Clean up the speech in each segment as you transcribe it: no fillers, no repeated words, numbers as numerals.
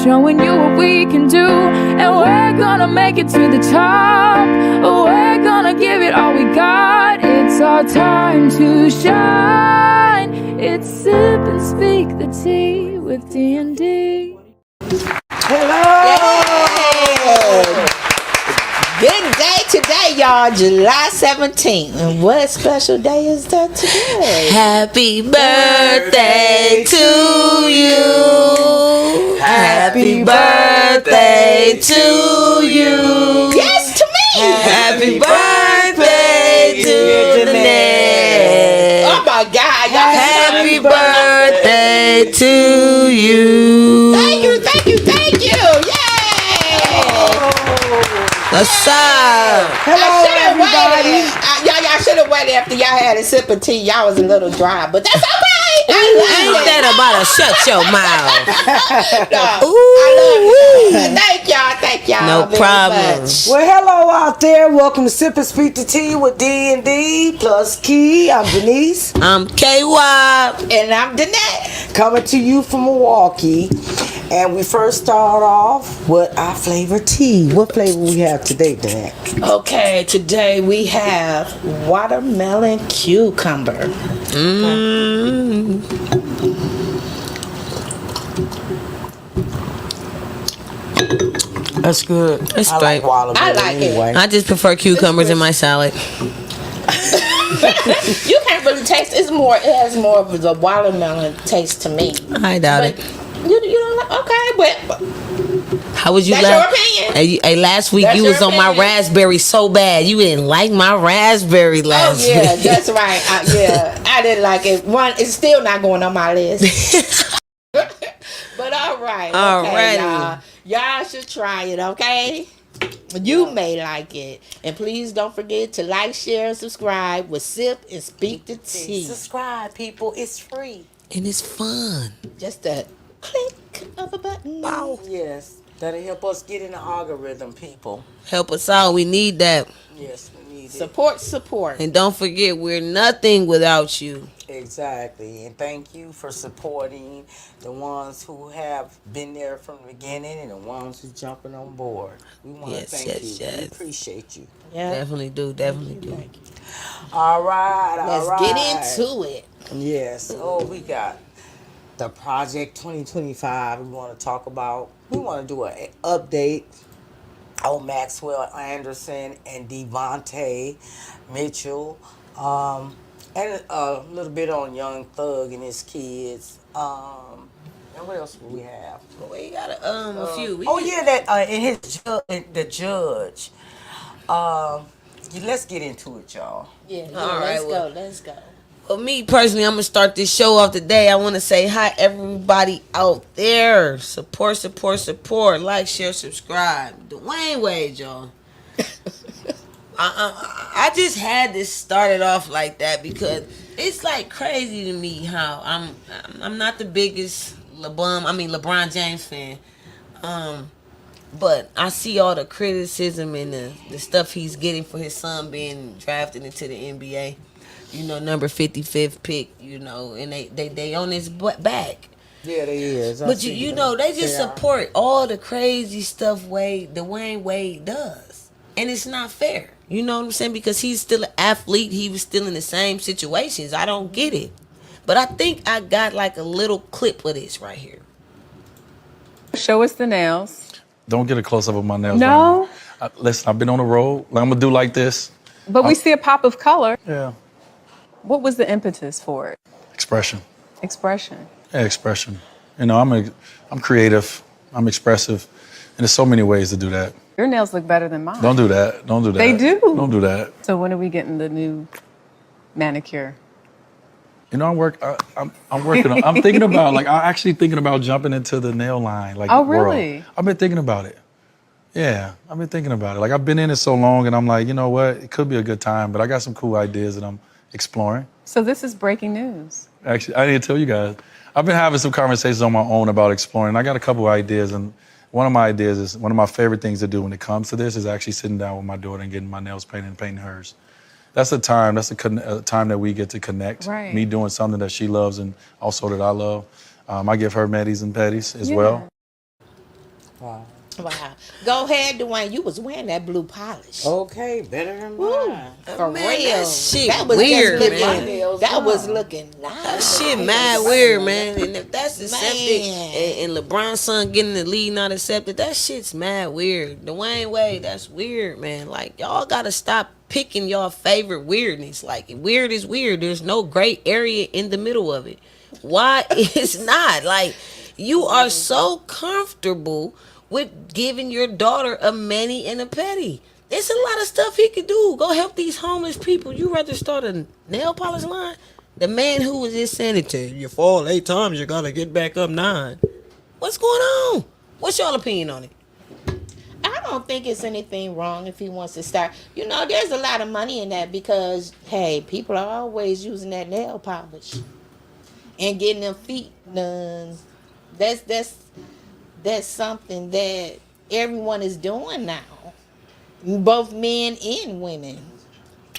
showing you what we can do. And we're gonna make it to the top. We're gonna give it all we got. It's our time to shine. It's Sip and Speak the Tea with D&D. Hello! Yay! Good day today, y'all. July 17th. And what special day is that today? Happy birthday to you. Happy birthday to you. Yes, to me. Happy birthday to Danette. Oh my God. Happy birthday to you. Thank you, thank you, thank you. Yay! What's up? Hello, everybody. Y'all should have waited after y'all had a sip of tea. Y'all was a little dry, but that's all right. Ain't that about to shut your mouth? No, Ooh, I love it. Thank y'all. No very problem. much. Well, hello out there. Welcome to Sip and Speak the Tea with D&D plus Key. I'm Denise. I'm KY. And I'm Danette. Coming to you from Milwaukee. And we first start off with our flavor tea. What flavor we have today, Danette? Okay, today we have watermelon cucumber. That's good. That's I straight. like watermelon I like it. anyway. I just prefer cucumbers in my salad. You can't really taste. It has more of the watermelon taste to me. I doubt But it. you don't like? Okay, but How was you that's your opinion. Hey, last week That's you your was on my opinion. raspberry so bad. You didn't like my raspberry last Oh yeah, week. that's right. I didn't like it. It's still not going on my list. But all right, okay, Alrighty. y'all should try it. Okay, you may like it, and please don't forget to like, share, and subscribe with Sip and Speak the Tea. Subscribe, people. It's free. And it's fun. Just a click of a button. Wow. Yes. That'll help us get in the algorithm, people. Help us out. We need that. Yes, we need it. Support. And don't forget, we're nothing without you. Exactly. And thank you for supporting the ones who have been there from the beginning and the ones who jumping on board. We want Yes, to thank yes, you. yes. We appreciate you. Yeah. Definitely do. Definitely do. All right. Let's get into it. Yes. Oh, we got the Project 2025 we want to talk about. We want to do an update on Maxwell Anderson and Dvontaye Mitchell. And a little bit on Young Thug and his kids. And what else do we have? We got a few. And the judge. Let's get into it, y'all. Yeah. All right, Let's go. Well, me personally, I'm going to start this show off today. I want to say hi, everybody out there. Support. Like, share, subscribe. Dwayne Wade, y'all. I just had this started off like that because it's like crazy to me how I'm not the biggest LeBron James fan. But I see all the criticism and the stuff he's getting for his son being drafted into the NBA. You know, number 55th pick, you know, and they on his back. Yeah, they is. But you know, they just support all the crazy stuff Dwayne Wade does. And it's not fair. You know what I'm saying? Because he's still an athlete. He was still in the same situations. I don't get it. But I think I got like a little clip of this right here. Show us the nails. Don't get a close up of my nails. No? Right now. Listen, I've been on the road. I'm gonna do like this. But we see a pop of color. Yeah. What was the impetus for it? Expression. Expression. Yeah, expression. You know, I'm creative. I'm expressive, and there's so many ways to do that. Your nails look better than mine. Don't do that. Don't do that. They do. Don't do that. So when are we getting the new manicure? You know, I'm working on. I'm thinking about I'm actually thinking about jumping into the nail line. Like, Oh, world. really? I've been thinking about it. Yeah, I've been thinking about it. Like, I've been in it so long, and I'm like, you know what? It could be a good time, but I got some cool ideas that I'm exploring. So this is breaking news. Actually, I need to tell you guys. I've been having some conversations on my own about exploring. I got a couple ideas, and one of my ideas is one of my favorite things to do when it comes to this is actually sitting down with my daughter and getting my nails painted and painting hers. That's a time. That's a time that we get to connect. Right. Me doing something that she loves and also that I love. I give her medis and petties as well. Wow. Wow. Go ahead, Dwayne. You was wearing that blue polish. Okay, better than Woo. mine. For Man, real. that shit That was weird, just man. looking. Nails That was done. looking nice. That shit mad weird, man. And if that's accepted, Man. and LeBron's son getting the lead not accepted, that shit's mad weird. Dwayne Wade, that's weird, man. Like, y'all gotta stop picking your favorite weirdness. Like, weird is weird. There's no gray area in the middle of it. Why it's not? Like, you are so comfortable with giving your daughter a mani and a pedi. There's a lot of stuff he could do. Go help these homeless people. You rather start a nail polish line? The man who was just saying it to you, you fall 8 times, you gotta get back up 9. What's going on? What's y'all opinion on it? I don't think it's anything wrong if he wants to start. You know, there's a lot of money in that because, hey, people are always using that nail polish and getting their feet done. That's something that everyone is doing now. Both men and women.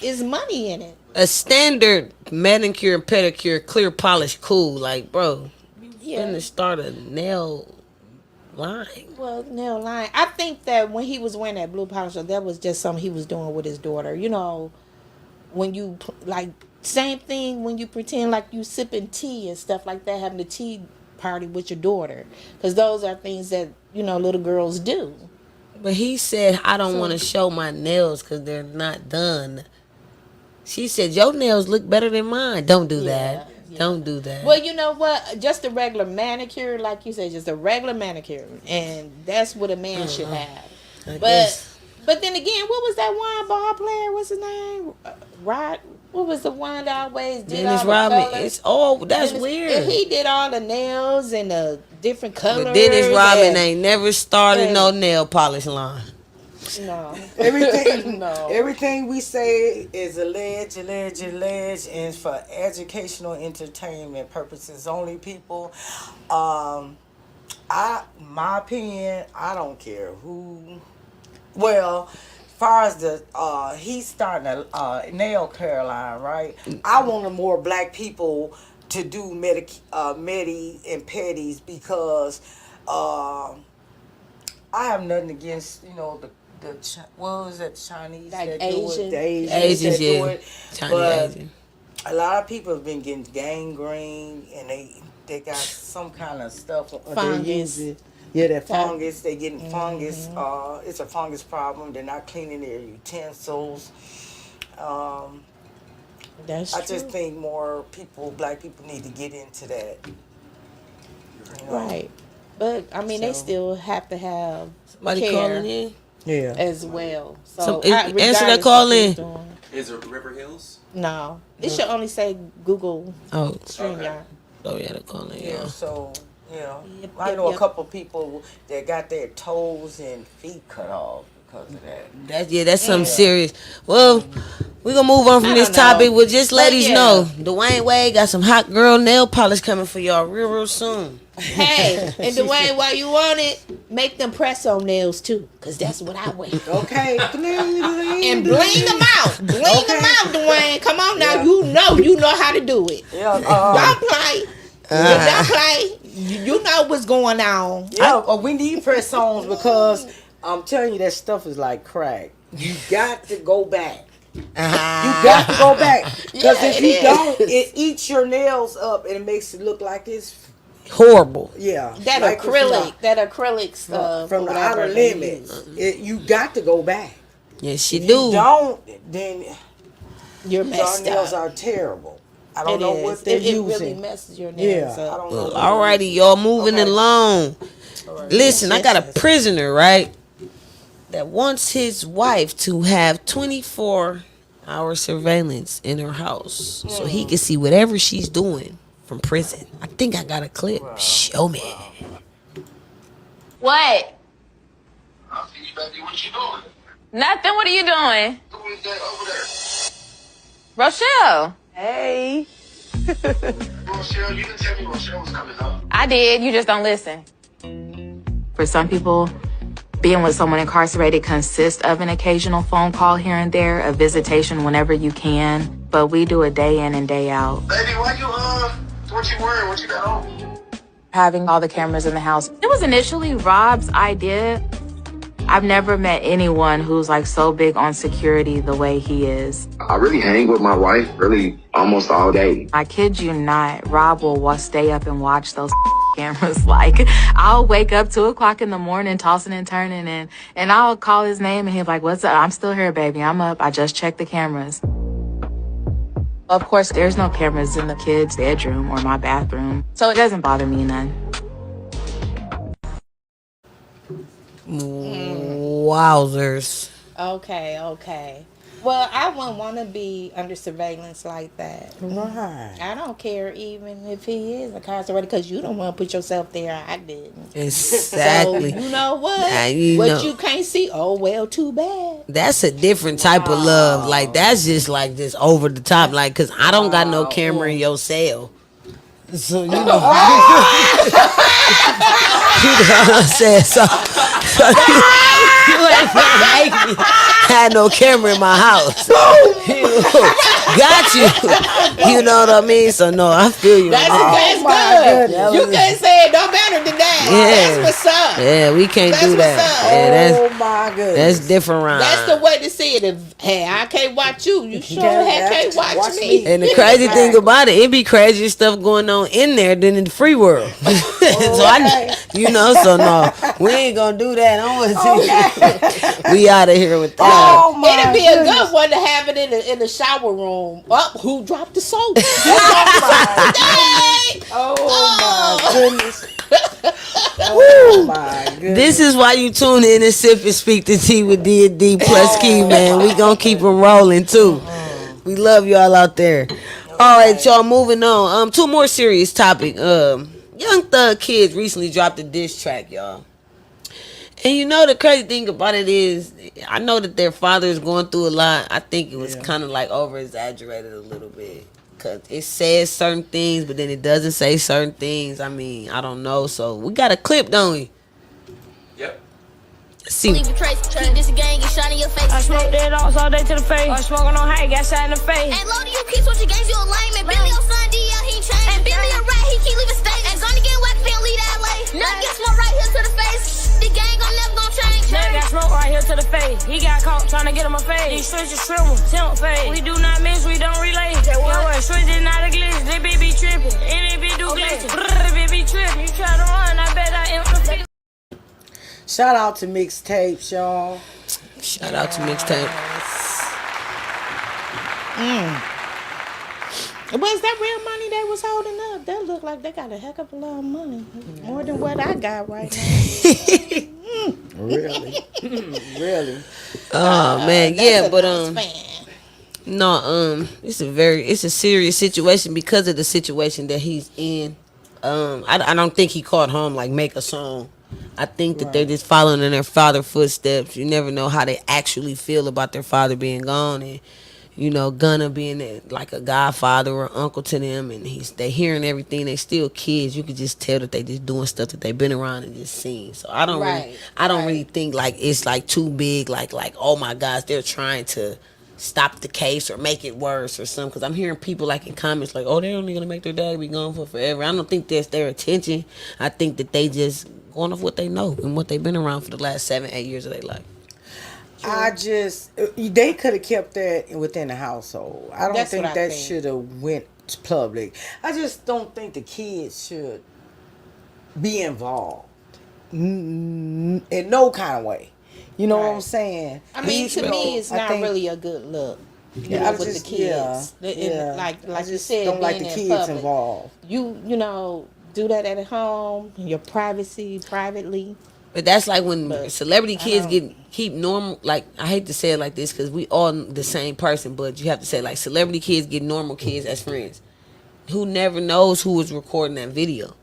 There's money in it. A standard manicure and pedicure, clear polish, cool. Like, bro, you finna start a nail line. Well, nail line. I think that when he was wearing that blue polish, that was just something he was doing with his daughter. You know, when you, like, same thing when you pretend like you sipping tea and stuff like that, having a tea party with your daughter. Because those are things that, you know, little girls do. But he said, I don't want to show my nails because they're not done. She said, your nails look better than mine. Don't do that. Yeah. Don't do that. Well, you know what? Just a regular manicure, like you said, just a regular manicure. And that's what a man should have. But then again, what was that one ball player? What's his name? Rod. What was the one that always did Dennis all the Rodman. colors? It's all, that's Dennis- weird. And he did all the nails and the different colors. But Dennis Rodman and- ain't never started and- no nail polish line. No. Everything, No. everything we say is alleged, and for educational entertainment purposes only. People, my opinion, I don't care who. Well, as far as the he's starting a nail care line, right? I wanted more black people to do medi and pedis because I have nothing against what was that Chinese Like that do Asian. it, the Asians, Asians, that yeah. do it. Chinese But Asian. a lot of people have been getting gangrene and they got some kind of stuff they're Fungus. using. Yeah, that fungus. They getting fungus. It's a fungus problem. They're not cleaning their utensils. That's I true. just think more black people need to get into that. You know? Right. But, I mean, they So- still have to have Somebody care calling in? Yeah. as well. So, Answer that regardless call of who's in. doing it. Is it River Hills? No. It should only say Google Oh, StreamYard. oh yeah, they're calling in. Yeah, so, Yep, I yep, know yep. a couple people that got their toes and feet cut off because of that. That's something serious. Well, we're gonna move on from I this don't know. topic. We'll just But ladies yeah. know Dwayne Wade got some hot girl nail polish coming for y'all real soon. Hey, and Dwayne, while you on it, make them press-on nails too, because that's what I wear. Okay. And bling them out. Bling them out, Dwayne. Come on now. You know how to do it. Yeah, Don't play. Don't play. You know what's going on. we need press-ons because I'm telling you that stuff is like crack. You got to go back. You got to go back because Yeah, if it you is. don't, it eats your nails up and it makes it look like it's Horrible. That like it's acrylic not stuff. from the whatever outer they limits. use. You got to go back. Yes, she If you do. don't, then You're your messed nails up. are terrible. I don't It know is. what they're It using. really messes your nails I up. don't know. Alrighty, y'all moving Okay. along. Listen, I got a Yes. prisoner, right, that wants his wife to have 24-hour surveillance in her house so he can see whatever she's doing from prison. I think I got a clip. Show me. What? I'll see you, baby. What you doing? Nothing. What are you doing? Who is that over there? Rochelle. Hey. Rochelle, you didn't tell me Rochelle was coming up. I did. You just don't listen. For some people, being with someone incarcerated consists of an occasional phone call here and there, a visitation whenever you can, but we do it day in and day out. Baby, why you, what you wearing? What you got on? having all the cameras in the house. It was initially Rob's idea. I've never met anyone who's like so big on security the way he is. I really hang with my wife really almost all day. I kid you not, Rob will stay up and watch those cameras. Like, I'll wake up 2 o'clock in the morning, tossing and turning, and I'll call his name, and he'll be like, what's up? I'm still here, baby. I'm up. I just checked the cameras. Of course, there's no cameras in the kids' bedroom or my bathroom, so it doesn't bother me none. Wowzers. Okay. Well, I wouldn't want to be under surveillance like that. Right. I don't care even if he is incarcerated because you don't want to put yourself there. I didn't. Exactly. So, you know what? Now, you what know. you can't see, oh, well, too bad. That's a different type of love. Like, that's just like just over the top. Like, because I don't got no camera in your cell. So, you know. You know what I'm saying? So you ain't gonna make me have no camera in my house. Got you. You know what I mean? So, no, I feel you. That's good. You can't say it no better than that. Yeah. That's what's up. Yeah, we can't That's do that. what's up. Yeah, My goodness. that's different round. That's the way to see it. If, hey, I can't watch you. You sure can't watch me. And the crazy thing about it be crazy stuff going on in there than in the free world. So no, we ain't gonna do that. I don't want to see that. We out of here with that. It'd be a good one to have it in the shower room. Who dropped the soap? My goodness. Oh my goodness. This is why you tune in and sip and speak to tea with D&D plus Key, man. We gonna keep them rolling too. We love y'all out there. All right, y'all, moving on. Two more serious topic. Young Thug kids recently dropped a diss track, y'all. And you know the crazy thing about it is, I know that their father is going through a lot. I think it was kind of like over exaggerated a little bit. Cause it says certain things, but then it doesn't say certain things. I mean, I don't know. So we got a clip, don't we? Yep. See. Leave a trace, keep this gang and shine in your face. I smoke dead dogs all day to the face. I'm smoking on high, got shot in the face. And Lodi, you keep switching games, you a lame. And Billy, your son, DL, he changed. And Billy, a rat, he keep leaving state. And gonna get whacked, can't leave that lay. None get smoke right here to the face. The gang gon' never gon' change. Nigga got smoke right here to the face. He got caught trying to get him a fade. These switches shrivel, temp fade. We do not miss, we don't relay. Yo, what? Switch is not a glitch. They be tripping. And it be do glitching. It be tripping. You try to run, I bet I am the fit. Shout out to mixtapes, y'all. Shout out to mixtape. Was that real money they was holding up? That looked like they got a heck of a lot of money. More than what I got right now. Really? Really? Oh man, yeah, but Fan. no, it's a serious situation because of the situation that he's in. I don't think he caught home like make a song. I think that they're just following in their father's footsteps. You never know how they actually feel about their father being gone, and you know, Gunna being like a godfather or uncle to them, and they hearing everything. They still kids. You could just tell that they just doing stuff that they've been around and just seen. So I don't really think like it's like too big. Like oh my gosh, they're trying to stop the case or make it worse or something. Because I'm hearing people like in comments like, oh, they're only gonna make their dad be gone for forever. I don't think that's their intention. I think that they just going off what they know and what they've been around for the last 7-8 years of their life. They could have kept that within the household. I don't think that should have went public. I just don't think the kids should be involved in no kind of way. You know what I'm saying? I mean, to me, it's not really a good look. You know, with the kids. Like you said, don't like the being kids public. involved. You know, do that at home, in your privacy, privately. But that's like when celebrity kids keep normal. Like, I hate to say it like this because we all the same person, but you have to say like celebrity kids get normal kids as friends. Who never knows who was recording that video,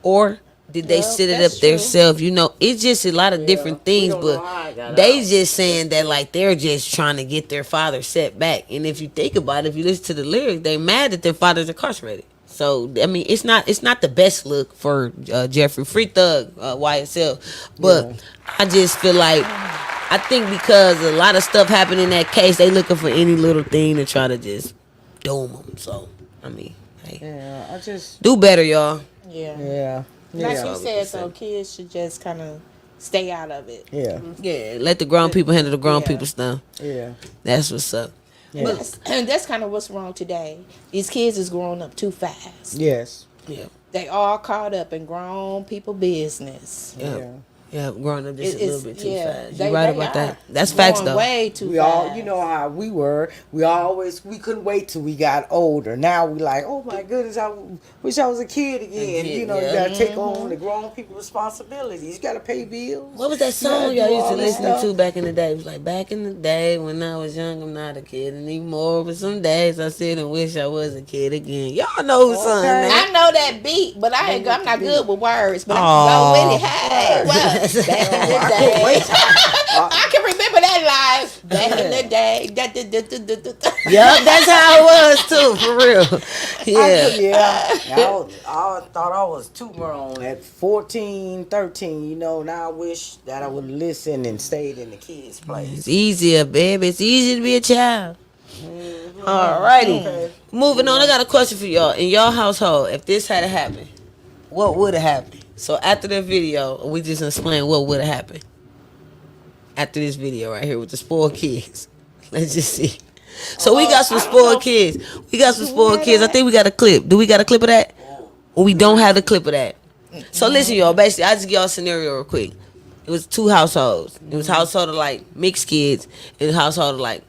or did they set it up themselves? You know, it's just a lot of different things. But they just saying that like they're just trying to get their father set back. And if you think about it, if you listen to the lyrics, they mad that their father's incarcerated. So I mean, it's not the best look for Jeffrey Free Thug YSL, but I just feel like I think because a lot of stuff happened in that case, they looking for any little thing to try to just doom them. So I mean, hey, I just do better, y'all. Yeah. Like Yeah. you said, though, kids should just kind of stay out of it. Yeah. Yeah, let the grown people handle the grown Yeah. people stuff. Yeah. That's what's up. Yeah. And that's kind of what's wrong today. These kids is growing up too fast. Yes. Yeah. They all caught up in grown people business. Yeah. Yeah, growing up just a little bit too fast. They- You're right they about are that. That's facts, going though. Way too We fast. all, you know how we were. We couldn't wait till we got older. Now we like, oh my goodness, I wish I was a kid again. You know, you gotta take on the grown people responsibilities. You gotta pay bills. What was that song You gotta y'all do used to all this listen stuff. to back in the day? It was like, back in the day when I was young, I'm not a kid anymore. But some days I sit and wish I was a kid again. Y'all know who's son, man. I know that beat, but I'm not good with words. But I Aw. can go with it. Hey, well, back in the day. I can remember that live. Back in the day. Yep, that's how it was too, for real. Yeah. I thought I was too grown at 14, 13. You know, now I wish that I would listen and stayed in the kids' place. It's easier, baby. It's easy to be a child. Alrighty. Moving on, I got a question for y'all. In your household, if this had happened, what would have happened? So after the video, we just explain what would have happened. After this video right here with the spoiled kids. Let's just see. So we got some spoiled kids. We got some spoiled kids. I think we got a clip. Do we got a clip of that? Or we don't have the clip of that? So listen, y'all. Basically, I just give y'all a scenario real quick. It was two households. It was household of like mixed kids and a household of like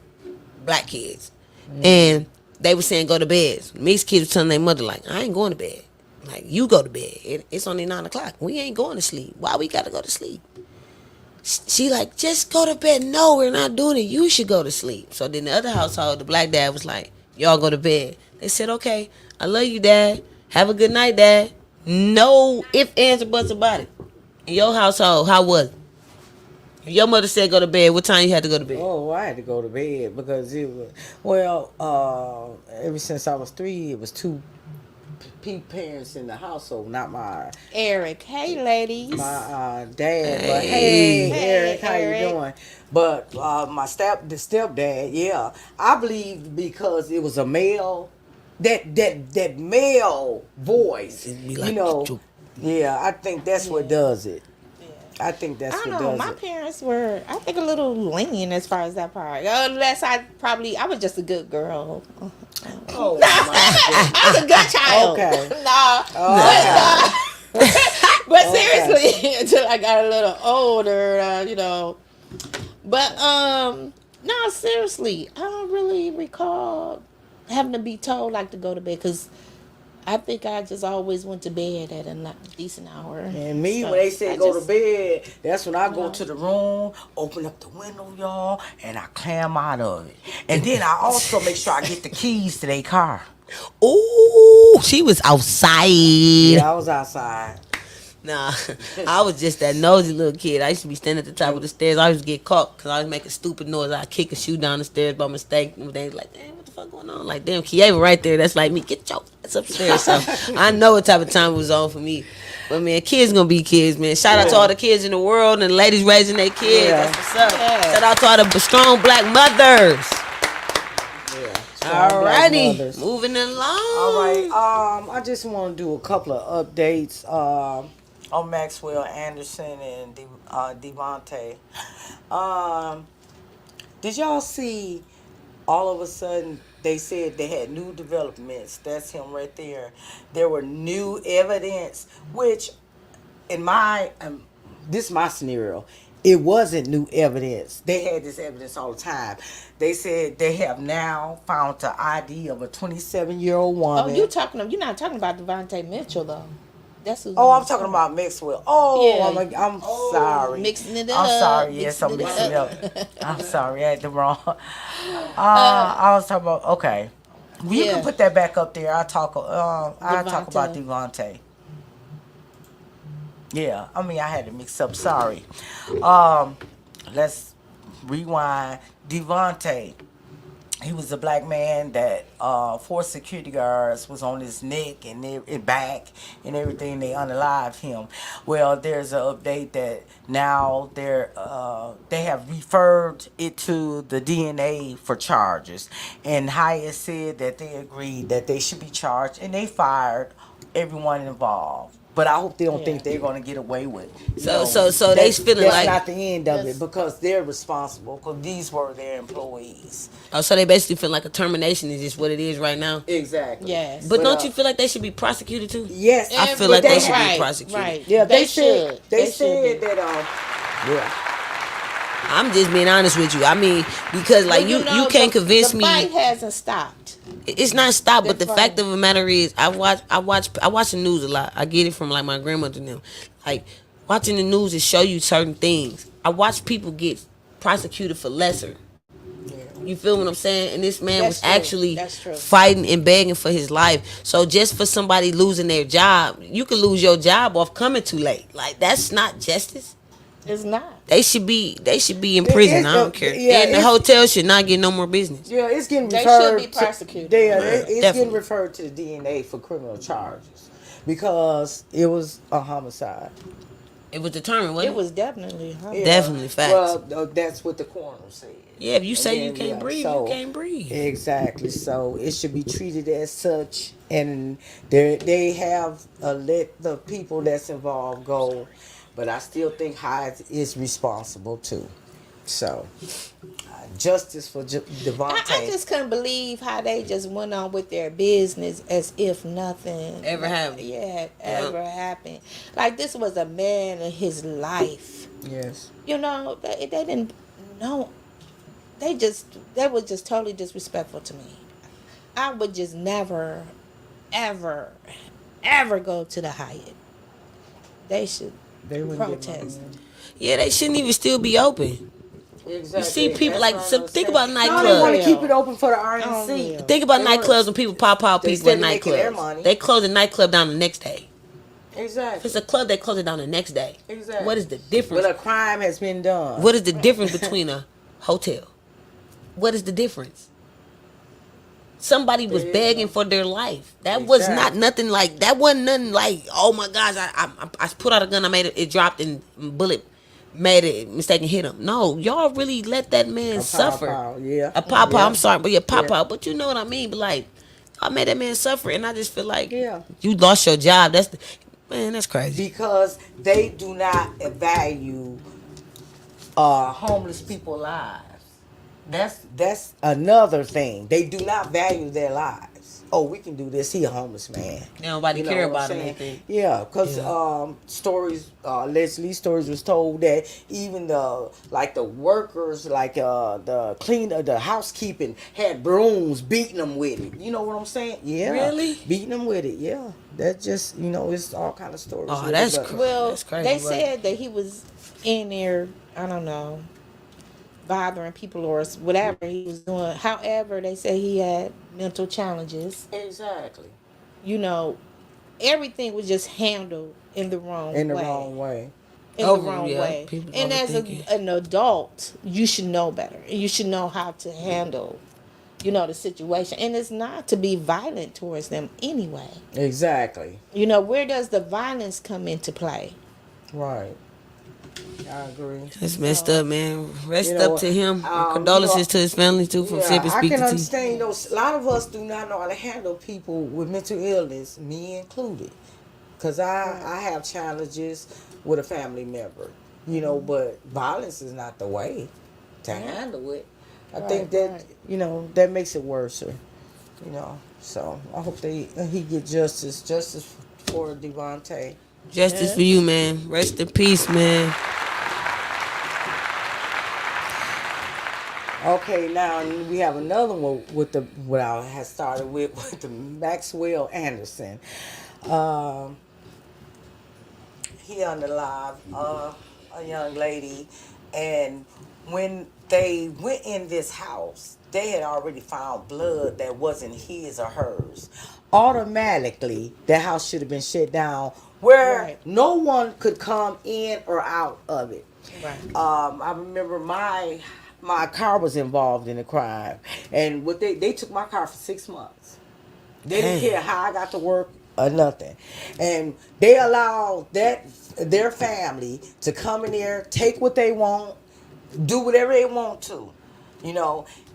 black kids. And they were saying go to bed. Mixed kids were telling their mother like, I ain't going to bed. Like, you go to bed. It's only 9 o'clock. We ain't going to sleep. Why we got to go to sleep? She like, just go to bed. No, we're not doing it. You should go to sleep. So then the other household, the black dad was like, y'all go to bed. They said, okay, I love you, Dad. Have a good night, Dad. No ifs, ands, or buts about it. In your household, how was it? If your mother said go to bed, what time you had to go to bed? Oh, I had to go to bed because it was, ever since I was 3, it was 2 parents in the household, not my Eric, hey ladies. my dad. But hey, Eric, how Eric. you doing? But my stepdad, yeah, I believe because it was a male, that male voice, like, you know, yeah, I think that's what does it. I think that's I what don't know. does My it. parents were, I think, a little lenient as far as that part. Unless I was just a good girl. Oh, my I was a good child. Okay. But seriously, until I got a little older, you know. But no, seriously, I don't really recall having to be told like to go to bed because I think I just always went to bed at a decent hour. And me, So, when they say I go just- to bed, that's when I go to the room, open up the window, y'all, and I climb out of it. And then I also make sure I get the keys to their car. Ooh, she was outside. Yeah, I was outside. Nah, I was just that nosy little kid. I used to be standing at the top of the stairs. I used to get caught because I was making stupid noise. I'd kick a shoe down the stairs by mistake. And they was like, damn, what the fuck going on? Like, damn, Kieva right there. That's like me. Get your ass upstairs. So I know what type of time it was on for me. But, man, kids going to be kids, man. Shout out to all the kids in the world and the ladies raising their kids. Yeah. That's what's up. Shout out to all the strong black mothers. Alrighty, moving along. All right, I just want to do a couple of updates on Maxwell Anderson and Dvontaye. Did y'all see? All of a sudden, they said they had new developments. That's him right there. There were new evidence, which, in my this is my scenario. It wasn't new evidence. They had this evidence all the time. They said they have now found the ID of a 27-year-old woman. Oh, you're not talking about Dvontaye Mitchell though. That's who. Oh, I'm talking about Maxwell. Oh, Yeah. I'm sorry. Mixing it I'm up. sorry. Yes, I'm mixing it up. I'm sorry. I had the wrong. I was talking about. Okay, you Yeah. can put that back up there. I'll talk about Dvontaye. Yeah, I mean, I had to mix up. Sorry. Let's rewind. Dvontaye. He was a black man that 4 security guards was on his neck and back and everything. They unalived him. Well, there's an update that now they have referred it to the DNA for charges. And Hyatt said that they agreed that they should be charged and they fired everyone involved. But I hope they don't think they're going to get away with it. So they feeling that's like not the end of it because they're responsible because these were their employees. Oh, so they basically feel like a termination is just what it is right now. Exactly. Yes. But don't you feel like they should be prosecuted too? Yes. I feel like they should right, be prosecuted. Right. Yeah, They said should. They They said should that yeah. I'm just being honest with you. I mean, because like Well, you can't convince the me. fight hasn't stopped. It's not stopped, but the That's fact right. of the matter is, I watch the news a lot. I get it from like my grandmother and them. Like watching the news, it show you certain things. I watch people get prosecuted for lesser. You feel what I'm saying? And this man was actually fighting and begging for his life. So just for somebody losing their job, you could lose your job off coming too late. Like that's not justice. It's not. They should be in prison. I don't care. Yeah, and the hotel should not get no more business. Yeah, it's getting They referred. should be prosecuted. It's Definitely. getting referred to the DNA for criminal charges because it was a homicide. It was determined, wasn't It was definitely. Huh? Yeah. Definitely facts. Well, that's what the coroner said. Yeah, if you say And you then, can't breathe, so- you can't breathe. Exactly. So it should be treated as such, and they have let the people that's involved go, but I still think Hyde is responsible too. So justice for Dvontaye. I just couldn't believe how they just went on with their business as if nothing Ever happened. had ever happened. Like this was a man in his life. Yes. You know, they didn't know. They was just totally disrespectful to me. I would just never, ever, ever go to the Hyatt. They should protest. Yeah, they shouldn't even still be open. Exactly. You see people That's like what I'm think saying. about No, they want nightclubs. to keep it open for the RNC. Think about nightclubs when people pop out They people at still making their nightclubs. money. They close the nightclub down the next day. If Exactly. it's a club, they close it down the next day. Exactly. What is the difference? But a crime has been done. What is the difference between a hotel? What is the difference? Somebody was begging for their life. That was not nothing like that. Wasn't nothing like, oh my gosh, I put out a gun, I made it dropped and bullet made it mistake and hit him. No, y'all really let that man suffer. A pop out. I'm sorry, but pop out. But you know what I mean. But like, I made that man suffer, and I just feel like you lost your job. That's crazy. Because they do not value homeless people's lives. That's another thing. They do not value their lives. Oh, we can do this. He a homeless man. Nobody care what about I'm him. saying? Anything. Yeah, because stories, allegedly stories was told that even the workers, the cleaner, the housekeeping had brooms beating them with it. You know what I'm saying? Yeah, Really? beating them with it. Yeah, that's just it's all kind of stories. Oh, with that's it, but- crazy. Well, That's crazy, they but- said that he was in there, I don't know, bothering people or whatever he was doing. However, they say he had mental challenges. Exactly. You know, everything was just handled in the wrong way. In the wrong way. In Oh, the wrong yeah. way. People And as overthinking. an adult, you should know better. And you should know how to handle, the situation. And it's not to be violent towards them anyway. Exactly. Where does the violence come into play? Right. I agree. It's messed up, man. Rest You know, up to him. Condolences to his family too from Sipping I Speak can to Tea. understand. A lot of us do not know how to handle people with mental illness, me included, because I have challenges with a family member. But violence is not the way to handle it. I think that that makes it worse. So I hope he get justice for Dvontaye. Justice for you, man. Rest in peace, man. Okay, now we have another one with what I had started with the Maxwell Anderson. He on the live, a young lady, and when they went in this house, they had already found blood that wasn't his or hers. Automatically, the house should have been shut down where no one could come in or out of it. Right. I remember my car was involved in the crime, and what they took my car for 6 months. They didn't care how I got to work or nothing, and they allowed their family to come in there, take what they want, do whatever they want to,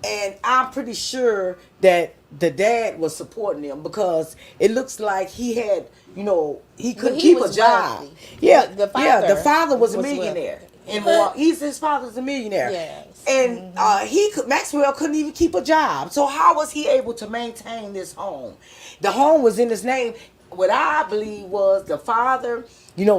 And I'm pretty sure that the dad was supporting them because it looks like he had, he couldn't But he keep a was job. wealthy. Yeah, The the father was a was millionaire. wealthy. And his father's a millionaire. Yes. And Maxwell couldn't even keep a job. So how was he able to maintain this home? The home was in his name. What I believe was the father,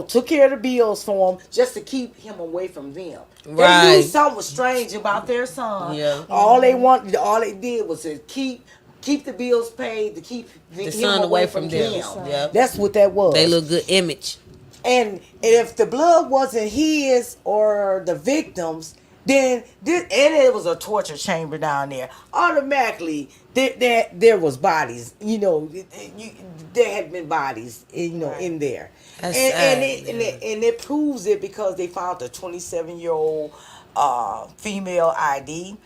took care of the bills for him just to keep him away from them. Right. They knew something was strange about their son. Yeah. All they did was to keep the bills paid, to keep The him son away from them. Yeah. That's what that was. They look good image. And if the blood wasn't his or the victim's, then it was a torture chamber down there. Automatically, there was bodies. There had been bodies. In there. That's and sad, it proves it because they found a 27-year-old female ID.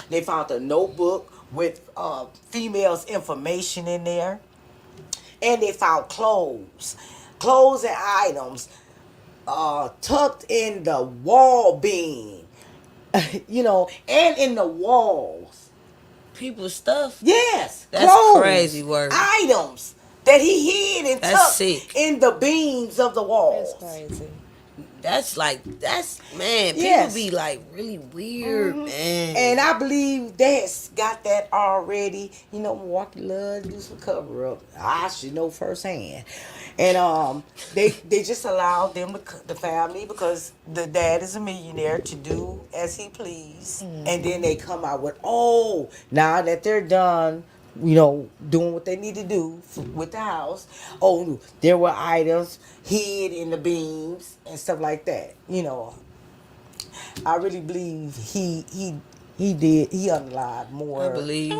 They found a notebook with female's information in there, and they found clothes and items tucked in the wall beam. And in the walls. People's stuff. Yes. That's clothes, crazy work. Items that he hid and tucked in the beams of the walls. That's crazy. Man, people Yes. be like really weird, man. And I believe they had got that already. Milwaukee loves to do some cover up. I should know firsthand. And they just allowed them, the family, because the dad is a millionaire, to do as he please. And then they come out with, now that they're done, doing what they need to do with the house. There were items hid in the beams and stuff like that. I really believe he unalived more. I believe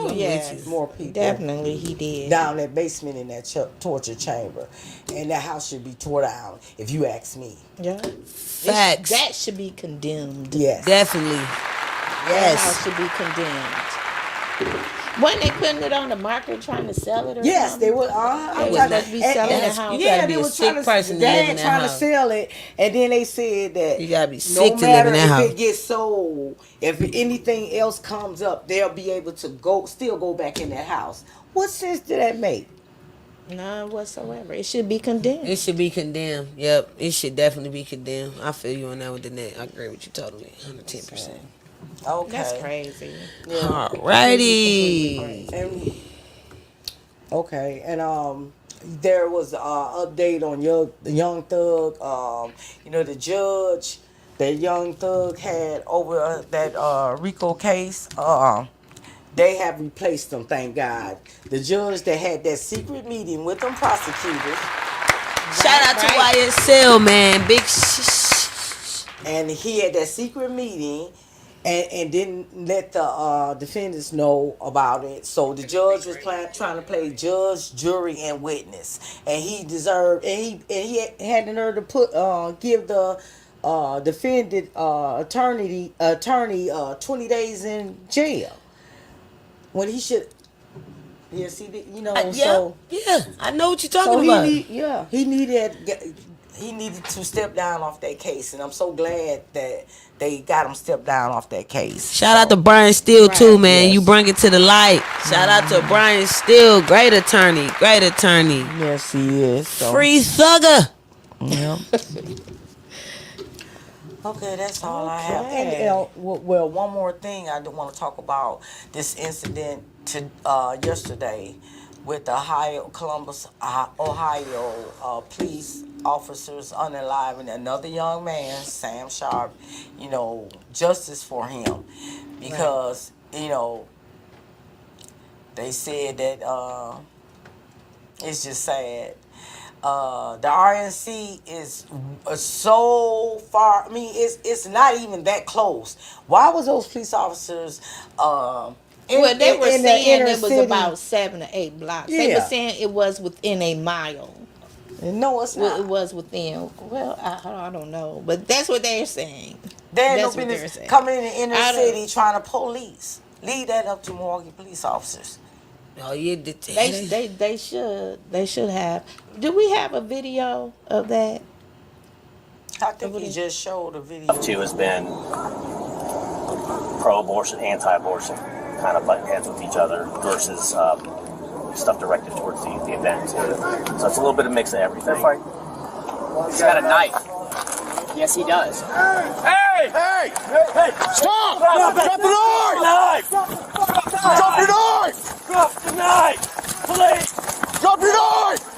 more people. Definitely he did. Down that basement in that torture chamber. And that house should be tore down, if you ask me. Yeah. Facts. That should be condemned. Yes. Definitely. That house should be condemned. Wasn't they putting it on the market trying to sell it or Yes, something? they were. They was supposed to be selling the house. gotta be a sick person to live in that trying house. to sell it, and then they said that You gotta be no sick to live matter in that if house. it gets sold, if anything else comes up, they'll be able to still go back in that house. What sense did that make? None whatsoever. It should be condemned. It should be condemned. Yep, it should definitely be condemned. I feel you on that with the net. I agree with you totally, 110%. Okay. That's crazy. Alrighty. And, there was an update on Young Thug. The judge that Young Thug had over that RICO case. They have replaced them, thank God. The judge that had that secret meeting with them prosecutors. Shout out to YSL, man. Big And he had that secret meeting and didn't let the defendants know about it. So the judge was trying to play judge, jury, and witness. And he deserved, and he had the nerve to give the defendant attorney 20 days in jail. When he should, so I know what you're talking about. He needed to step down off that case, and I'm so glad that they got him stepped down off that case. Shout out to Brian Steele too, man. Yes. You bring it to the light. Shout out to Brian Steele, great attorney. Yes, he is. So. Free thugger. Yeah. Okay, that's all I have. And well, one more thing I do want to talk about this incident yesterday with the Columbus, Ohio police officers unaliving another young man, Sam Sharp. Justice for him because they said that it's just sad. The RNC is so far. I mean, it's not even that close. Why was those police officers? They were saying it was city? about 7 or 8 blocks. Yeah. They were saying it was within a mile. No, it's not. It was within. Well, I don't know, but that's what they're saying. They no business coming in the inner city trying to police. Leave that up to Milwaukee police officers. Oh, yeah, they should have. Do we have a video of that? I think he just showed a video. Two has been pro-abortion, anti-abortion, kind of butting heads with each other versus stuff directed towards the event. So it's a little bit of mix of everything. He's got a knife. Yes, he does. Hey! Hey! Hey! Stop! Drop the knife! Drop your knife! Drop the knife! Please! Drop your knife!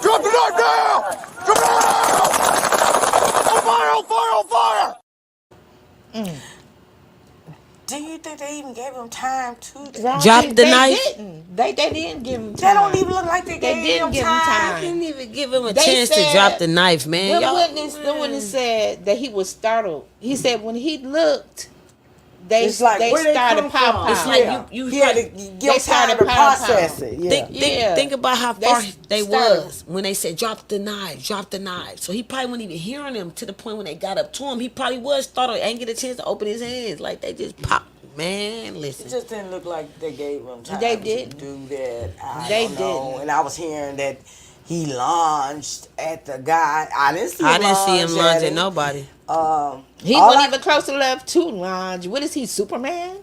Drop the knife now! Drop it now! On fire! On fire! On fire! Do you think they even gave him time to Drop the knife? They didn't give him time. That don't even look like they They gave didn't him give him time. time. Didn't even give him a They chance to said- drop the knife, man. The Y'all- witness said that he was startled. He said when he looked, they It's like, where they started come pow from? pow. It's like you He had to They give time started to pow-pow. process it. Yeah. Think about how They far they started- was when they said drop the knife. So he probably wasn't even hearing them to the point when they got up to him. He probably was startled, ain't get a chance to open his hands. Like they just popped. Man, It listen. just didn't look like they gave him time They to did. do that. I They don't know. didn't. And I was hearing that he lunged at the guy. I didn't see him lunge at him. nobody. He all wasn't I- even close enough to launch. What is he, Superman?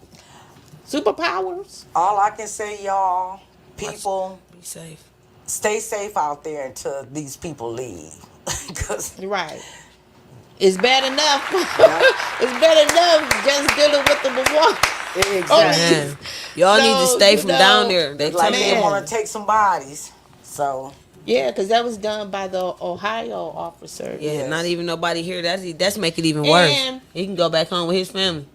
Superpowers? All I can say, y'all, people, Be safe. stay safe out there until these people leave. 'Cause Right. It's bad enough. It's bad enough just dealing with the walk. exactly. Man, y'all need to So, stay you from know, down there. They Like tell they me. want to take some bodies. So Yeah, because that was done by the Ohio officer. Yeah, Yes. not even nobody here. That's make it even worse. And- He can go back home with his family.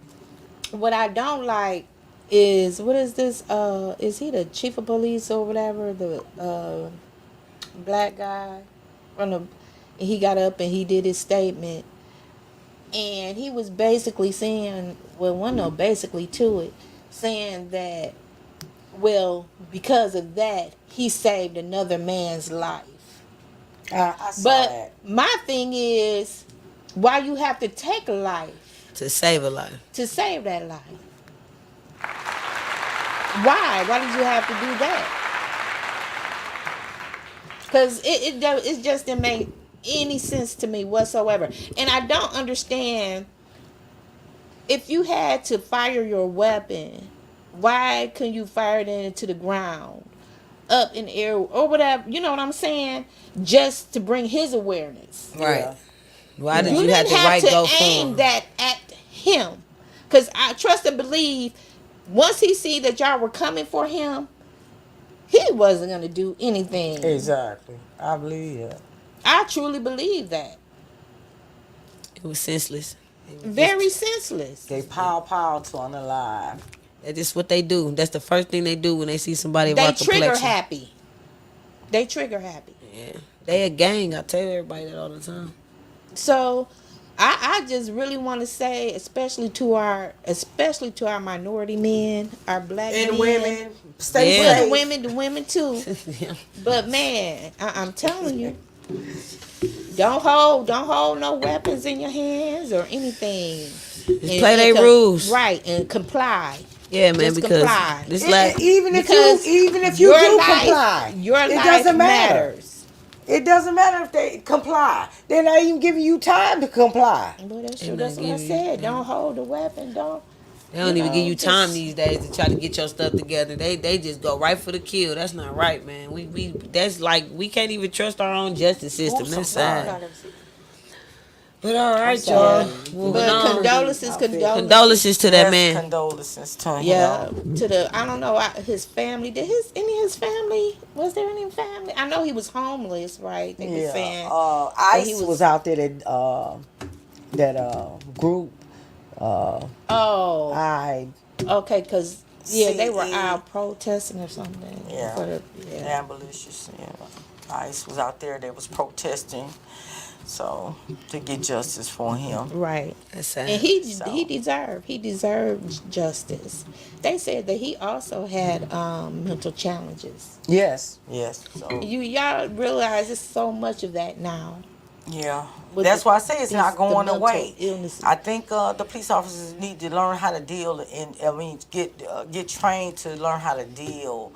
What I don't like is, what is this? Is he the chief of police or whatever? The black guy from the. He got up and he did his statement, and he was basically saying, well, basically to it, saying that, well, because of that, he saved another man's life. I saw But that. my thing is, why you have to take a life To save a life. to save that life? Why? Why did you have to do that? Because it just didn't make any sense to me whatsoever. And I don't understand, if you had to fire your weapon, why couldn't you fire it into the ground, up in the air, or whatever? You know what I'm saying? Just to bring his awareness. Right. Yeah. Why did You you have didn't to have right to go for aim him? that at him, because I trust and believe once he see that y'all were coming for him, he wasn't gonna do anything. Exactly. I believe that. I truly believe that. It was senseless. Very senseless. They pow to unalive. That's just what they do. That's the first thing they do when they see somebody of They our trigger complexion. happy. They trigger happy. Yeah. They a gang. I tell everybody that all the time. So I just really want to say, especially to our minority men, our black And men, women, stay Yeah. safe. the women too. Yeah. But man, I'm telling you, don't hold no weapons in your hands or anything. Just play they rules. Right, and comply. Yeah, man, Just because comply. this Even if Because you your do life- comply, your it life doesn't matter. matters. It doesn't matter if they comply. They're not even giving you time to comply. Well, that's true. Ain't That's what I nothing said. Don't hold the weapon. Don't. They don't even give you just- time these days to try to get your stuff together. They just go right for the kill. That's not right, man. We that's like we can't even trust our own justice system. Oops, That's I'm sad. But all right, sorry. y'all. Moving But on. condolences. Condolences to that Yes, man. Condolences to him. Yeah, to the I don't know his family. Did any of his family? Was there any family? I know he was homeless, right? They were saying Yeah. that ICE was out there that group. Oh, I okay, because they were CE. out protesting or something. Yeah. For the, yeah. ambulance. Yeah. ICE was out there. They was protesting, so to get justice for him. Right. That's sad. And he So. he deserved justice. They said that he also had mental challenges. Yes. So Y'all realize there's so much of that now. yeah, With that's the- why I say it's not the going mental away. illnesses. I think the police officers need to learn how to deal get trained to learn how to deal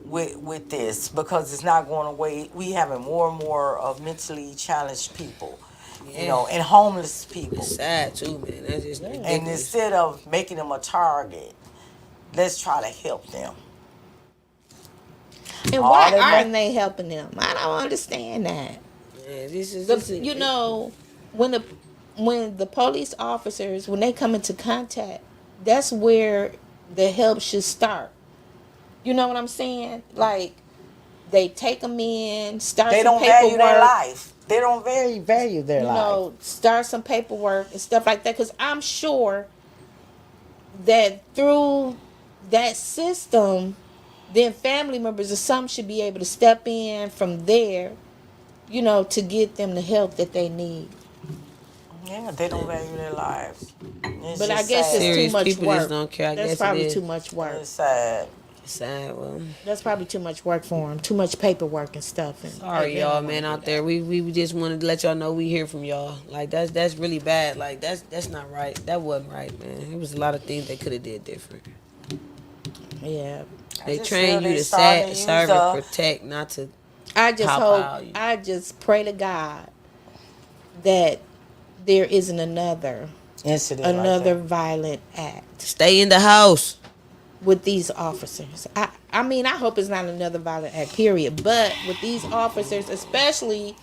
with this, because it's not going away. We having more and more of mentally challenged people, and homeless people. It's sad too, man. That's just And ridiculous. instead of making them a target, let's try to help them. And why aren't they helping them? I don't understand that. Yeah, this is when the police officers, when they come into contact, that's where the help should start. You know what I'm saying? Like, they take them in, start They some don't paperwork. value their life. They don't value their life. You know, start some paperwork and stuff like that. Because I'm sure that through that system, then family members or some should be able to step in from there, you know, to get them the help that they need. Yeah, they don't value their lives. But I guess it's too much people work. just don't care. That's probably too much work. It's sad. Sad. Well, that's probably too much work for them. Too much paperwork and stuff. And sorry, y'all, man, out there. We just wanted to let y'all know we hear from y'all. Like that's really bad. Like that's not right. That wasn't right, man. It was a lot of things they could have did different. Yeah. They train you to serve and protect, not to. I just pray to God that there isn't another incident, another violent act. Stay in the house with these officers. I mean, I hope it's not another violent act, period. But with these officers, especially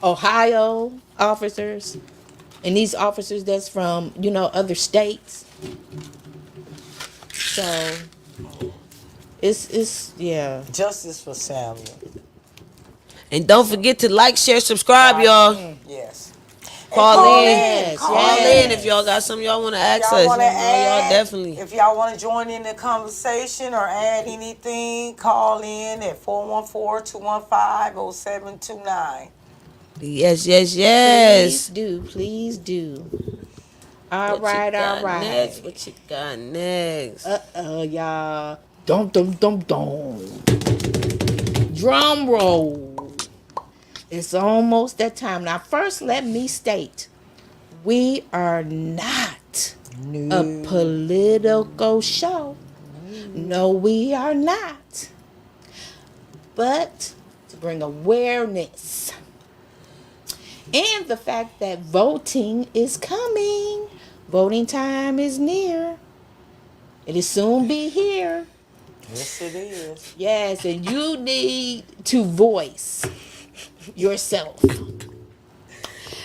Ohio officers, and these officers that's from, you know, other states. So it's yeah. Justice for Samuel. And don't forget to like, share, subscribe, y'all. Yes. Call in if y'all got something y'all want to ask us. Y'all definitely. If y'all want to join in the conversation or add anything, call in at 414-215-0729. Yes. Please do. All right. Next? What you got next? Y'all. Dum. Drum roll. It's almost that time. Now, first, let me state, we are not a political show. No, we are not. But to bring awareness and the fact that voting is coming. Voting time is near. It will soon be here. Yes, it is. Yes, and you need to voice yourself.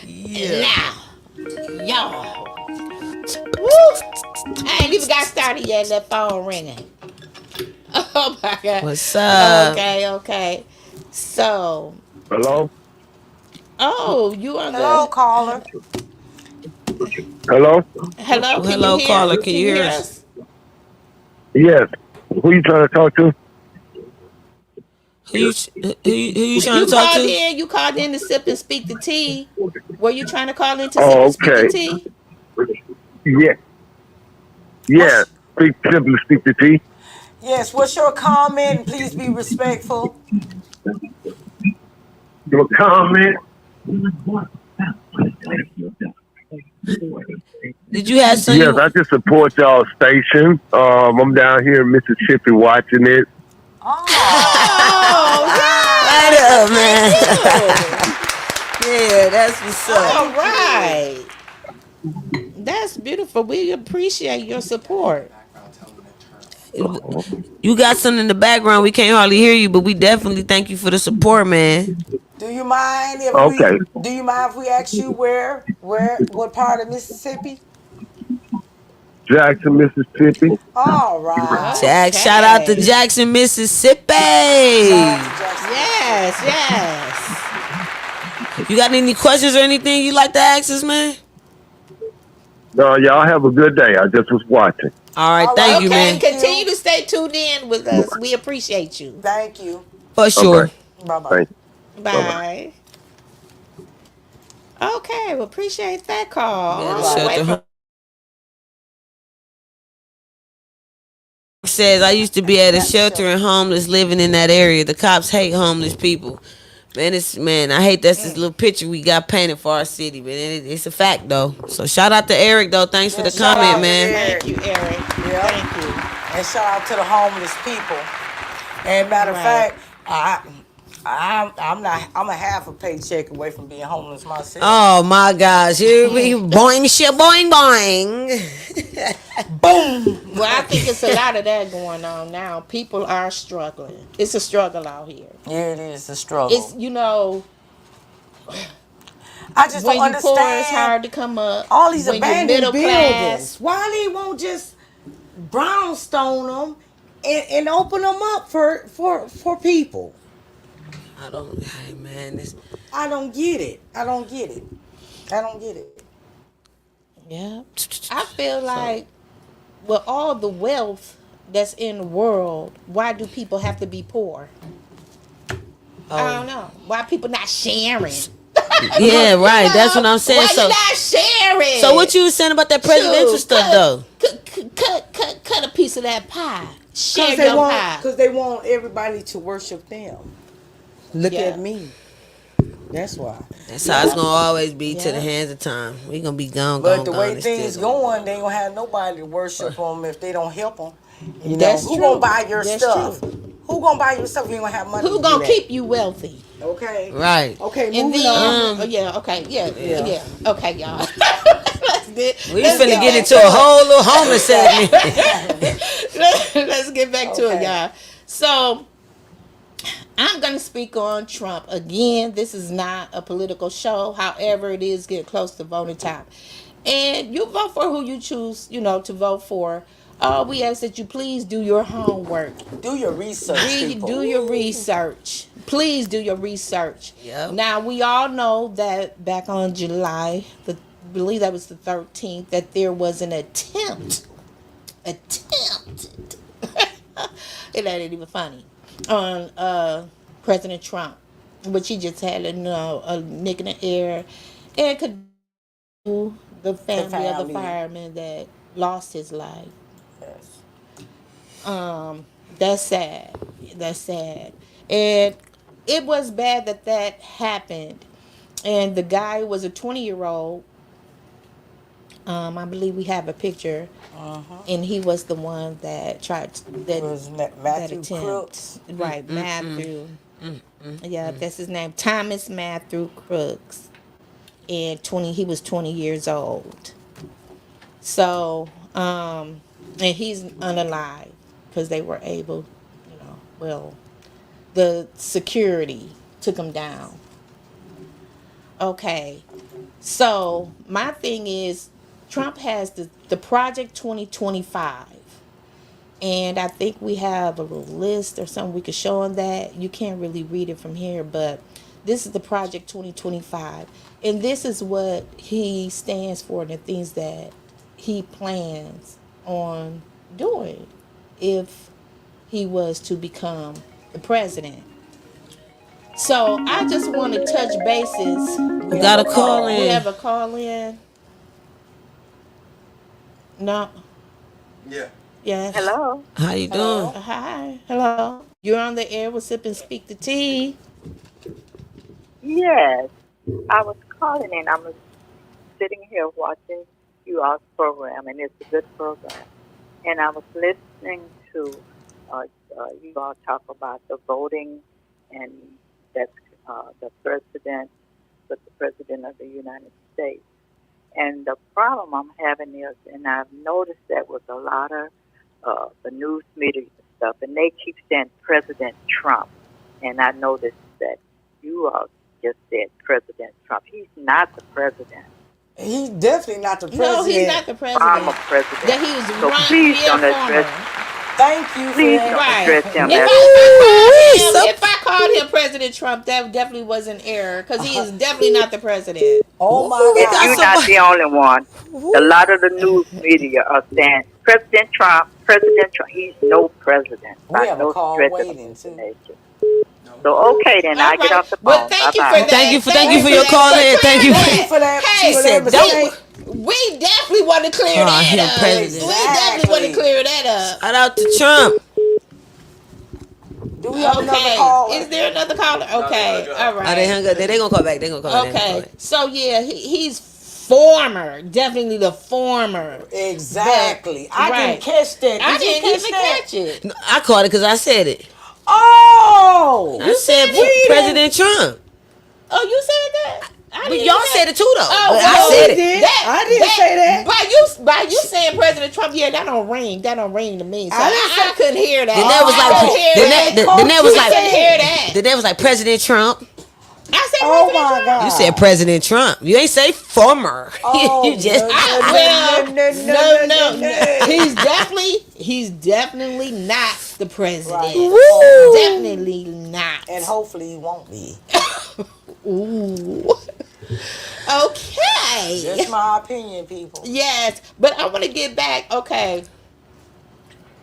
Yeah. Now, y'all. Woo! I ain't even got started yet. That phone ringing. Oh my God. What's up? Okay. So. Hello. Oh, you on Hello, caller. Hello. Hello, caller. Can you hear us? Yes. Who you trying to talk to? Who you trying to talk to? You called in to sip and speak the tea. Were you trying to call in to sip and speak the tea? Yeah. Simply speak the tea. Yes. What's your comment? And please be respectful. Your comment. Did you have some? Yes, I just support y'all station. I'm down here in Mississippi watching it. Oh, right up, man. Yeah, that's what's up. All right. That's beautiful. We appreciate your support. You got something in the background. We can't hardly hear you, but we definitely thank you for the support, man. Do you mind if we ask you what part of Mississippi? Jackson, Mississippi. All right. Shout out to Jackson, Mississippi. Yes. You got any questions or anything you like to ask us, man? No, y'all have a good day. I just was watching. All right, thank you, man. Continue to stay tuned in with us. We appreciate you. Thank you. For sure. Okay. Bye-bye. Bye. Okay, well, appreciate that call. Says I used to be at a shelter and homeless living in that area. The cops hate homeless people. Man, I hate that's this little picture we got painted for our city, but it's a fact though. So shout out to Eric though. Thanks for the comment, man. Thank you, Eric. Yeah. Thank you. And shout out to the homeless people. And matter of fact, I'm a half a paycheck away from being homeless myself. Oh my gosh, here we boing shit, boing. Boom. Well, I think it's a lot of that going on now. People are struggling. It's a struggle out here. Yeah, it is a struggle. It's, you know, I just when don't you poor, it's understand hard to come up. all these when you're abandoned middle buildings. class. Why they won't just brownstone them and open them up for people? I don't, hey man, this. I don't get it. I don't get it. Yeah. I feel like with all the wealth that's in the world, why do people have to be poor? I don't know. Why people not sharing? Yeah, right. That's what I'm saying. Why So you not sharing? So what you was saying about that presidential stuff though? Cut a piece of that pie. Share your pie. Because they want everybody to worship them. Look at me. That's why. That's how it's gonna always be to the hands of time. We gonna be gone. But the way things going, they ain't gonna have nobody to worship them if they don't help them. You know, who gonna buy your stuff? Who gonna buy your stuff? You ain't gonna have money. Who gonna keep you wealthy? Okay. Right. Okay. And Moving then, on. yeah. Okay. Yeah. Okay, y'all. We finna get into a whole little homeless segment. Let's get back to it, y'all. So I'm gonna speak on Trump again. This is not a political show. However, it is getting close to voting time, and you vote for who you choose. You know, to vote for. We ask that you please do your homework. Do your research. Do your research. Please do your research. Yep. Now, we all know that back on July, I believe that was the 13th, that there was an attempted, it ain't even funny, on President Trump, which he just had a nick in the air, and could do the family of the fireman that lost his life. That's sad. And it was bad that happened. And the guy was a 20-year-old. I believe we have a picture. And he was the one that tried to, Matthew Crooks. Right, Matthew. Yeah, that's his name. Thomas Matthew Crooks. And he was 20 years old. So, and he's unalive. Because they were able, the security took him down. Okay, so my thing is, Trump has the Project 2025. And I think we have a little list or something we could show on that. You can't really read it from here, but this is the Project 2025. And this is what he stands for and the things that he plans on doing if he was to become the president. So I just want to touch bases. We got a call in. We have a call in. No. Yeah. Yes. Hello. How you doing? Hi. Hello. You're on the air with Sip and Speak the Tea. Yes. I was calling in. I'm sitting here watching you all's program, and it's a good program. And I was listening to you all talk about the voting, and that's the president with the president of the United States. And the problem I'm having is, and I've noticed that with a lot of the news media stuff, and they keep saying President Trump. And I noticed that you all just said President Trump. He's not the president. He's definitely not the president. No, he's not the president. I'm a president. That he was so please don't address. Thank you. Please don't address him. If I called him President Trump, that definitely was an error because he is definitely not the president. Oh my God! And you're not the only one. A lot of the news media are saying President Trump. He's no president. We have no a call stretch waiting of too. imagination. So okay, then I get off the phone. Well, thank you for that. Thank you for your call in. Thank you for that. Hey, She said, we definitely want to clear that up. President. We definitely want to clear that up. Shout out to Trump. Do we have another caller? Is there another caller? Okay, all right. Oh, they hung up. They gonna call back. They gonna call back. Okay, so yeah, he's definitely the former. Exactly. I didn't catch that. I didn't even catch it. No, I caught it because I said it. Oh, I said President Trump. Oh, you said that? But y'all said it too, though. Oh, I said it. I didn't say that. By you saying President Trump, yeah, that don't ring to me. So I couldn't hear that. Then that was like President Trump. I said Oh President my Trump. God. You said President Trump. You ain't say former. Oh, you just No. He's definitely not the president. Right. Definitely not. And hopefully he won't be. Ooh. Okay. That's my opinion, people. Yes, but I want to get back. Okay.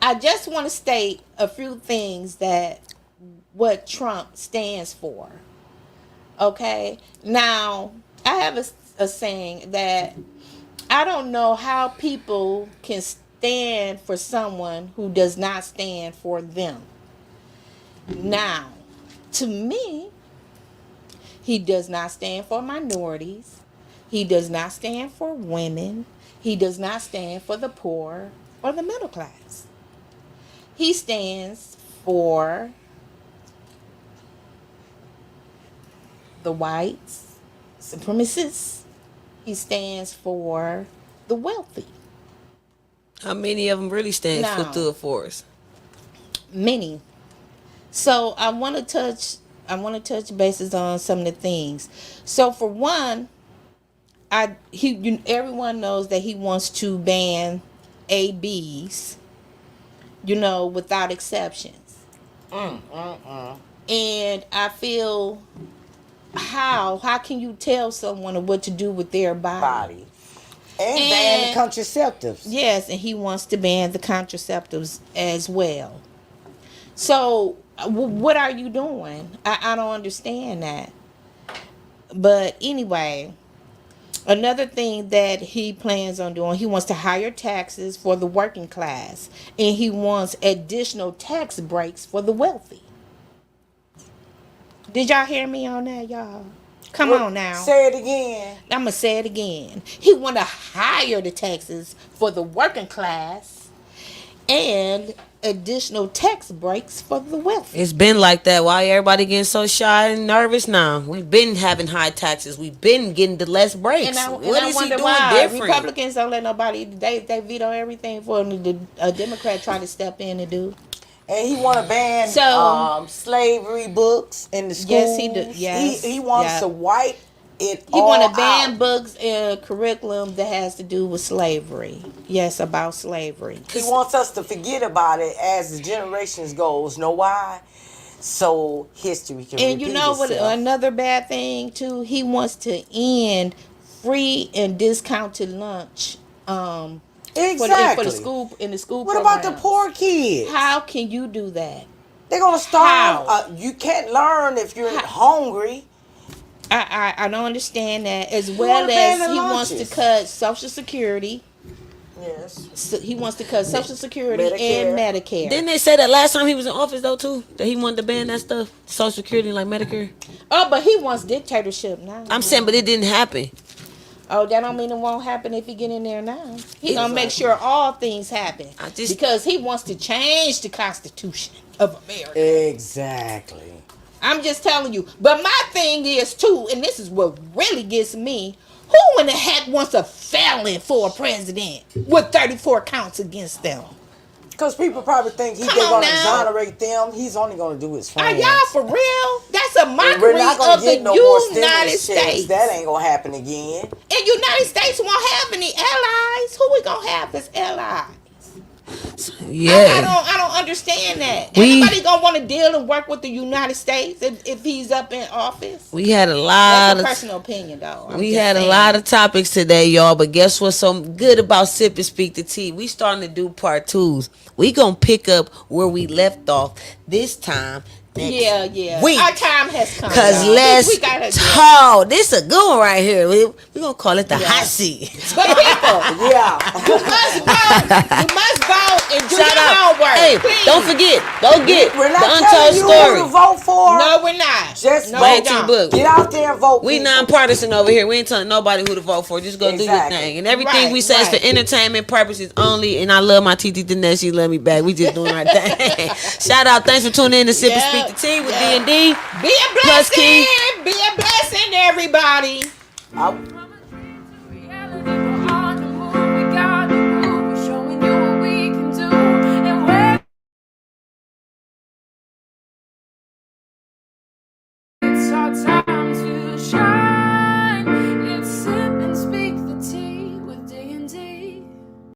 I just want to state a few things that what Trump stands for. Okay. Now, I have a saying that I don't know how people can stand for someone who does not stand for them. Now, to me, he does not stand for minorities. He does not stand for women. He does not stand for the poor or the middle class. He stands for the whites, supremacists. He stands for the wealthy. How many of them really stand for us? Many. So I want to touch bases on some of the things. So for one, everyone knows that he wants to ban ABs, without exceptions. And I feel, how can you tell someone what to do with their body? And ban the contraceptives. Yes, and he wants to ban the contraceptives as well. So what are you doing? I don't understand that. But anyway, another thing that he plans on doing, he wants to higher taxes for the working class, and he wants additional tax breaks for the wealthy. Did y'all hear me on that, y'all? Come on now. Say it again. I'm going to say it again. He want to higher the taxes for the working class and additional tax breaks for the wealthy. It's been like that. Why everybody getting so shy and nervous now? We've been having high taxes. We've been getting the less breaks. And I What is wonder he doing why different? Republicans don't let nobody. They veto everything for a Democrat try to step in and do. And he want to ban slavery books in the schools. Yes, he do. Yes, he wants to wipe it He all want to ban out. books and curriculum that has to do with slavery. Yes, about slavery. He wants us to forget about it as the generations goes. Know why? So history can And repeat you know what? itself. Another bad thing too. He wants to end free and discounted lunch. Exactly. For the school in the school. What about the programs. poor kids? How can you do that? They're gonna starve. You can't learn if you're hungry. I don't understand that. As well as he wants to cut Social Security. Yes. So he wants to cut Social Security and Medicare. Didn't they say that last time he was in office though too? That he wanted to ban that stuff, Social Security like Medicare. Oh, but he wants dictatorship now. I'm saying, but it didn't happen. Oh, that don't mean it won't happen if he get in there now. He gonna make sure all things happen because he wants to change the Constitution of America. Exactly. I'm just telling you. But my thing is too, and this is what really gets me. Who in the heck wants a felon for a president with 34 counts against them? Because people probably think they're going to exonerate them. He's only going to do his friends. Are y'all for real? That's a mockery We're not gonna of get the no more United stimulus checks. States. That ain't going to happen again. And United States won't have any allies. Who we gonna have as allies? Yeah. I don't understand that. Anybody gonna want to deal and work with the United States if he's up in office? We had a lot That's a of personal opinion, though. We had a lot of topics today, y'all. But guess what's so good about Sip and Speak the Tea? We starting to do part 2s. We gonna pick up where we left off this time. Yeah. Week. Our time has come. Cause y'all. let's we gotta talk. This a good one right here. We gonna call it the hot seat. But people, you must vote and do your homework. Hey, please. don't forget. Don't get We're the not untold telling you story. who to vote for. No, we're not. Just No, vote. don't. Book. Get out there and vote. We people. nonpartisan over here. We ain't telling nobody who to vote for. Just go do your thing. And everything we say is for entertainment purposes only. And I love my TT Dinesh. She love me back. We just doing our thing. Shout out. Thanks for tuning in to Sip and Speak the Tea with D&D. Be a blessing. Be a blessing, everybody. I